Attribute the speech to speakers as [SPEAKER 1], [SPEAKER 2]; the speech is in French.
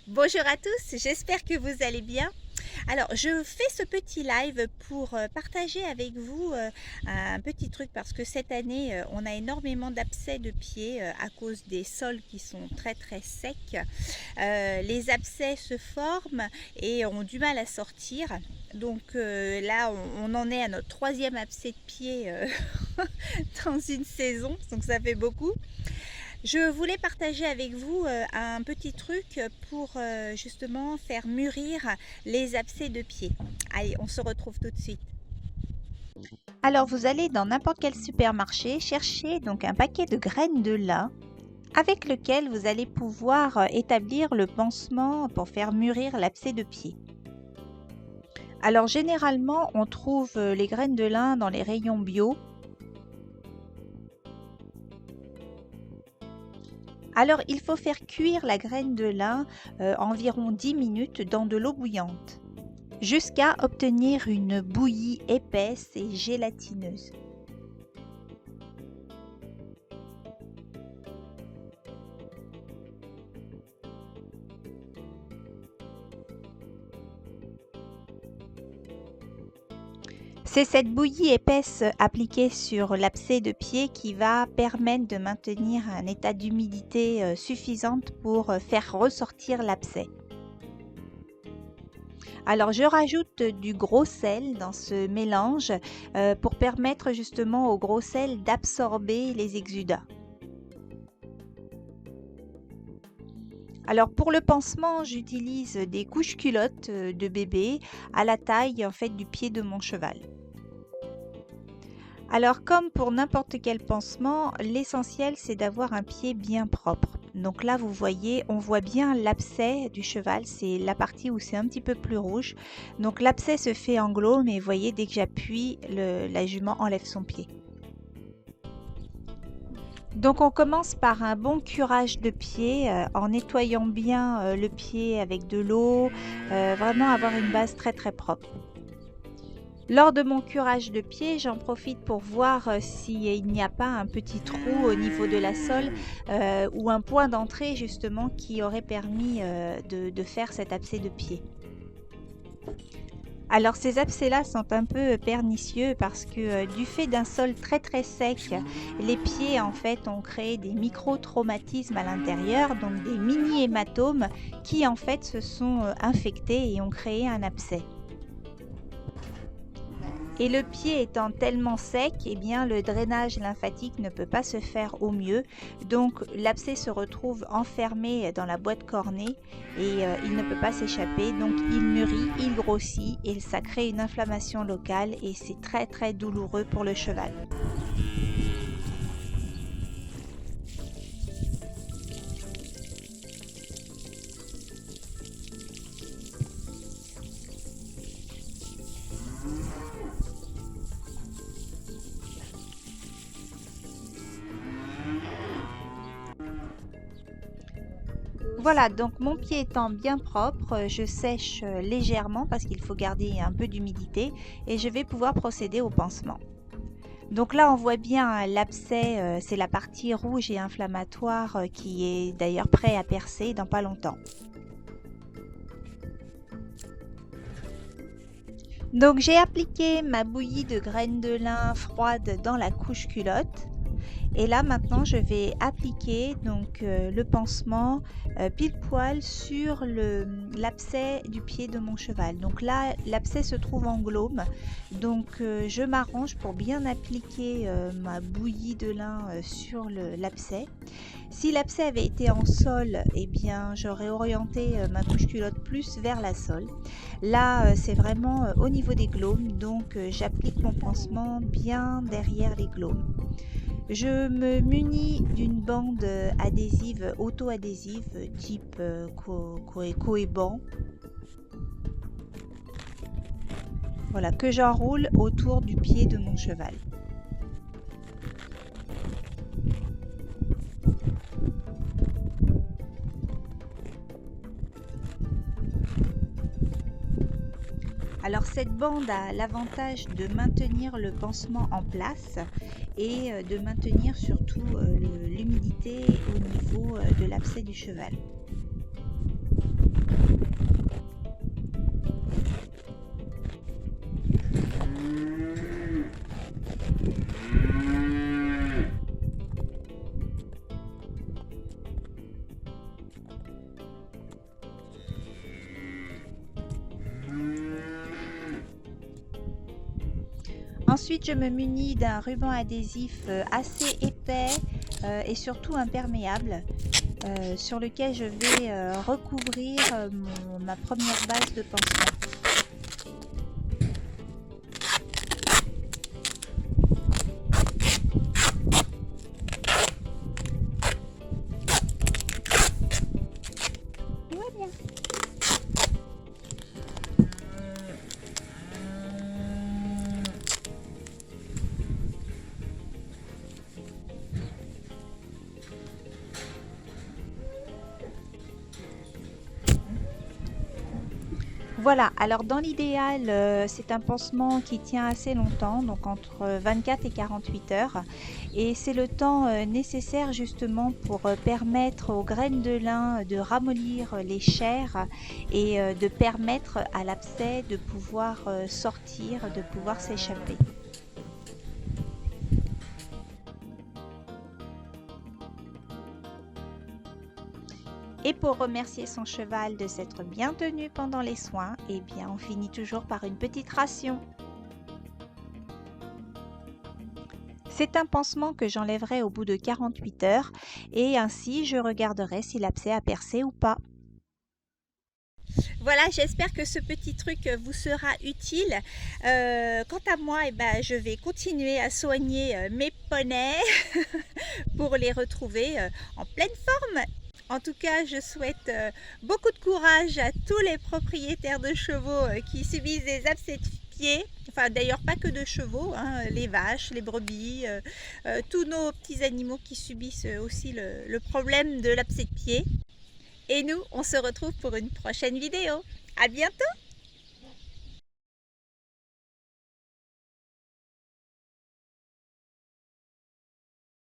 [SPEAKER 1] Bonjour à tous, j'espère que vous allez bien. Alors, je fais ce petit live pour partager avec vous un petit truc parce que cette année, on a énormément d'abcès de pieds à cause des sols qui sont très très secs. Les abcès se forment et ont du mal à sortir. Donc là, on en est à notre troisième abcès de pied dans une saison, donc ça fait beaucoup. Je voulais partager avec vous un petit truc pour justement faire mûrir les abcès de pied. Allez, on se retrouve tout de suite. Alors vous allez dans n'importe quel supermarché chercher donc un paquet de graines de lin avec lequel vous allez pouvoir établir le pansement pour faire mûrir l'abcès de pied. Alors généralement on trouve les graines de lin dans les rayons bio. Alors il faut faire cuire la graine de lin environ 10 minutes dans de l'eau bouillante, jusqu'à obtenir une bouillie épaisse et gélatineuse. C'est cette bouillie épaisse appliquée sur l'abcès de pied qui va permettre de maintenir un état d'humidité suffisante pour faire ressortir l'abcès. Alors je rajoute du gros sel dans ce mélange pour permettre justement au gros sel d'absorber les exudats. Alors pour le pansement, j'utilise des couches culottes de bébé à la taille en fait du pied de mon cheval. Alors comme pour n'importe quel pansement, l'essentiel c'est d'avoir un pied bien propre. Donc là vous voyez, on voit bien l'abcès du cheval, c'est la partie où c'est un petit peu plus rouge. Donc l'abcès se fait en glaume et vous voyez dès que j'appuie, la jument enlève son pied. Donc on commence par un bon curage de pied en nettoyant bien le pied avec de l'eau, vraiment avoir une base très très propre. Lors de mon curage de pied, j'en profite pour voir s'il n'y a pas un petit trou au niveau de la sole ou un point d'entrée justement qui aurait permis de faire cet abcès de pied. Alors ces abcès-là sont un peu pernicieux parce que du fait d'un sol très très sec, les pieds en fait ont créé des micro-traumatismes à l'intérieur, donc des mini-hématomes qui en fait se sont infectés et ont créé un abcès. Et le pied étant tellement sec, eh bien, le drainage lymphatique ne peut pas se faire au mieux. Donc l'abcès se retrouve enfermé dans la boîte cornée et il ne peut pas s'échapper. Donc il mûrit, il grossit et ça crée une inflammation locale et c'est très très douloureux pour le cheval. Voilà, donc mon pied étant bien propre, je sèche légèrement parce qu'il faut garder un peu d'humidité et je vais pouvoir procéder au pansement. Donc là, on voit bien l'abcès, c'est la partie rouge et inflammatoire qui est d'ailleurs prêt à percer dans pas longtemps. Donc j'ai appliqué ma bouillie de graines de lin froide dans la couche culotte. Et là maintenant je vais appliquer donc le pansement pile poil sur l'abcès du pied de mon cheval. Donc là l'abcès se trouve en glaume, donc je m'arrange pour bien appliquer ma bouillie de lin sur l'abcès. Si l'abcès avait été en sol, eh bien j'aurais orienté ma couche culotte plus vers la sole. Là c'est vraiment au niveau des glaumes, donc j'applique mon pansement bien derrière les glaumes. Je me munis d'une bande adhésive, auto-adhésive type Cohéban. Voilà, que j'enroule autour du pied de mon cheval. Alors cette bande a l'avantage de maintenir le pansement en place et de maintenir surtout l'humidité au niveau de l'abcès du cheval. Ensuite, je me munis d'un ruban adhésif assez épais et surtout imperméable sur lequel je vais recouvrir ma première base de pansement. Tout va bien. Voilà, alors dans l'idéal, c'est un pansement qui tient assez longtemps, donc entre 24 et 48 heures. Et c'est le temps nécessaire justement pour permettre aux graines de lin de ramollir les chairs et de permettre à l'abcès de pouvoir sortir, de pouvoir s'échapper. Et pour remercier son cheval de s'être bien tenu pendant les soins, eh bien on finit toujours par une petite ration. C'est un pansement que j'enlèverai au bout de 48 heures et ainsi je regarderai si l'abcès a percé ou pas. Voilà, j'espère que ce petit truc vous sera utile. Quant à moi, eh ben, je vais continuer à soigner mes poneys pour les retrouver en pleine forme. En tout cas, je souhaite beaucoup de courage à tous les propriétaires de chevaux qui subissent des abcès de pied. Enfin, d'ailleurs, pas que de chevaux, hein, les vaches, les brebis, tous nos petits animaux qui subissent aussi le problème de l'abcès de pied. Et nous, on se retrouve pour une prochaine vidéo. À bientôt!